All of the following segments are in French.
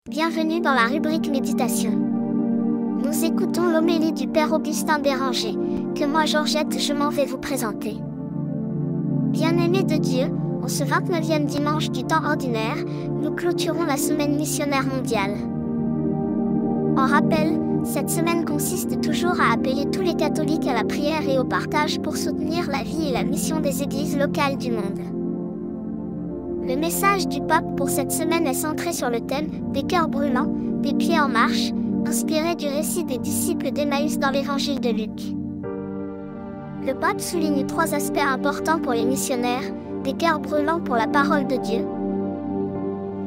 Bienvenue dans la rubrique Méditation. Nous écoutons l'homélie du Père Augustin Béranger, que moi Georgette je m'en vais vous présenter. Bien-aimés de Dieu, en ce 29e dimanche du temps ordinaire, nous clôturons la semaine missionnaire mondiale. En rappel, cette semaine consiste toujours à appeler tous les catholiques à la prière et au partage pour soutenir la vie et la mission des églises locales du monde. Le message du pape pour cette semaine est centré sur le thème « Des cœurs brûlants, des pieds en marche », inspiré du récit des disciples d'Emmaüs dans l'évangile de Luc. Le pape souligne 3 aspects importants pour les missionnaires: des cœurs brûlants pour la parole de Dieu,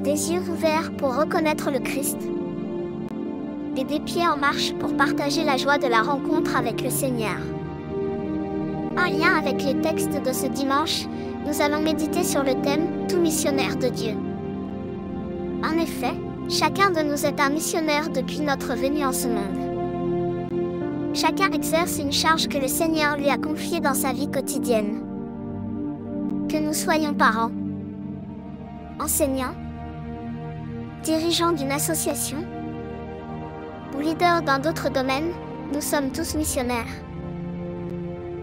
des yeux ouverts pour reconnaître le Christ, et des pieds en marche pour partager la joie de la rencontre avec le Seigneur. En lien avec les textes de ce dimanche, nous allons méditer sur le thème « Tout missionnaire de Dieu ». En effet, chacun de nous est un missionnaire depuis notre venue en ce monde. Chacun exerce une charge que le Seigneur lui a confiée dans sa vie quotidienne. Que nous soyons parents, enseignants, dirigeants d'une association ou leaders dans d'autres domaines, nous sommes tous missionnaires.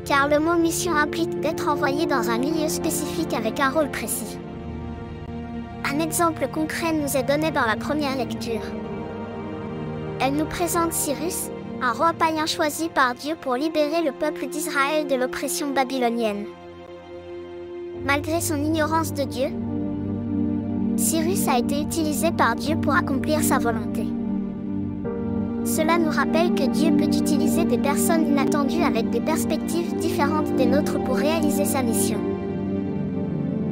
Car le mot mission implique d'être envoyé dans un milieu spécifique avec un rôle précis. Un exemple concret nous est donné dans la première lecture. Elle nous présente Cyrus, un roi païen choisi par Dieu pour libérer le peuple d'Israël de l'oppression babylonienne. Malgré son ignorance de Dieu, Cyrus a été utilisé par Dieu pour accomplir sa volonté. Cela nous rappelle que Dieu peut utiliser des personnes inattendues avec des perspectives différentes des nôtres pour réaliser sa mission.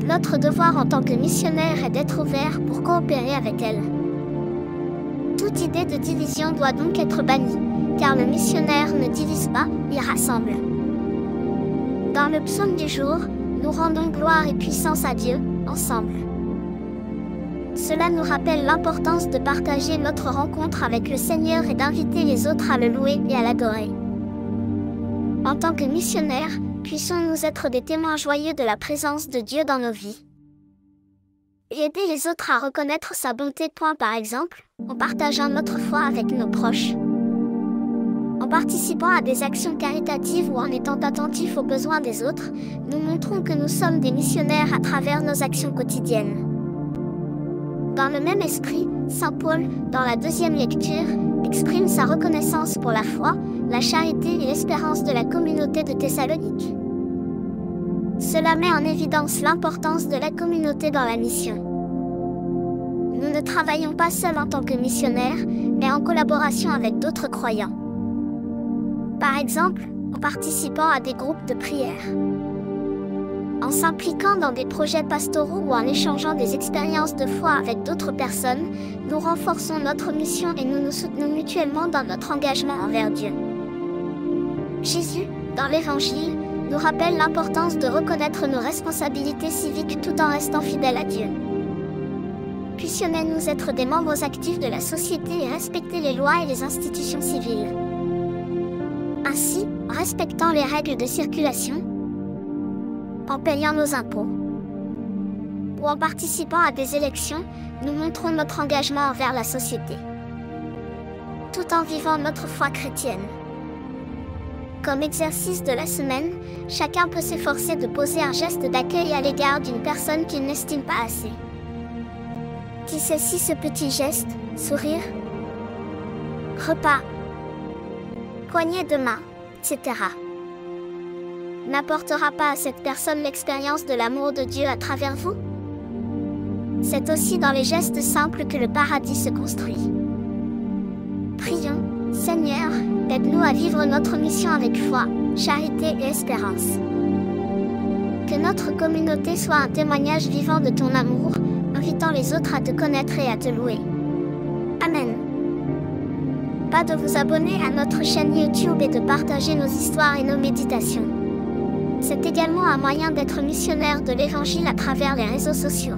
Notre devoir en tant que missionnaire est d'être ouvert pour coopérer avec elle. Toute idée de division doit donc être bannie, car le missionnaire ne divise pas, il rassemble. Dans le psaume du jour, nous rendons gloire et puissance à Dieu, ensemble. Cela nous rappelle l'importance de partager notre rencontre avec le Seigneur et d'inviter les autres à le louer et à l'adorer. En tant que missionnaires, puissons-nous être des témoins joyeux de la présence de Dieu dans nos vies. Et aider les autres à reconnaître sa bonté. Par exemple, en partageant notre foi avec nos proches, en participant à des actions caritatives ou en étant attentifs aux besoins des autres, nous montrons que nous sommes des missionnaires à travers nos actions quotidiennes. Dans le même esprit, saint Paul, dans la 2e lecture, exprime sa reconnaissance pour la foi, la charité et l'espérance de la communauté de Thessalonique. Cela met en évidence l'importance de la communauté dans la mission. Nous ne travaillons pas seuls en tant que missionnaires, mais en collaboration avec d'autres croyants. Par exemple, en participant à des groupes de prière, en s'impliquant dans des projets pastoraux ou en échangeant des expériences de foi avec d'autres personnes, nous renforçons notre mission et nous nous soutenons mutuellement dans notre engagement envers Dieu. Jésus, dans l'Évangile, nous rappelle l'importance de reconnaître nos responsabilités civiques tout en restant fidèles à Dieu. Puissions-nous être des membres actifs de la société et respecter les lois et les institutions civiles. Ainsi, en respectant les règles de circulation, en payant nos impôts ou en participant à des élections, nous montrons notre engagement envers la société, tout en vivant notre foi chrétienne. Comme exercice de la semaine, chacun peut s'efforcer de poser un geste d'accueil à l'égard d'une personne qu'il n'estime pas assez. Qui sait si ce petit geste, sourire, repas, poignée de main, etc., n'apportera pas à cette personne l'expérience de l'amour de Dieu à travers vous? C'est aussi dans les gestes simples que le paradis se construit. Prions, Seigneur, aide-nous à vivre notre mission avec foi, charité et espérance. Que notre communauté soit un témoignage vivant de ton amour, invitant les autres à te connaître et à te louer. Amen. Pas de vous abonner à notre chaîne YouTube et de partager nos histoires et nos méditations. C'est également un moyen d'être missionnaire de l'Évangile à travers les réseaux sociaux.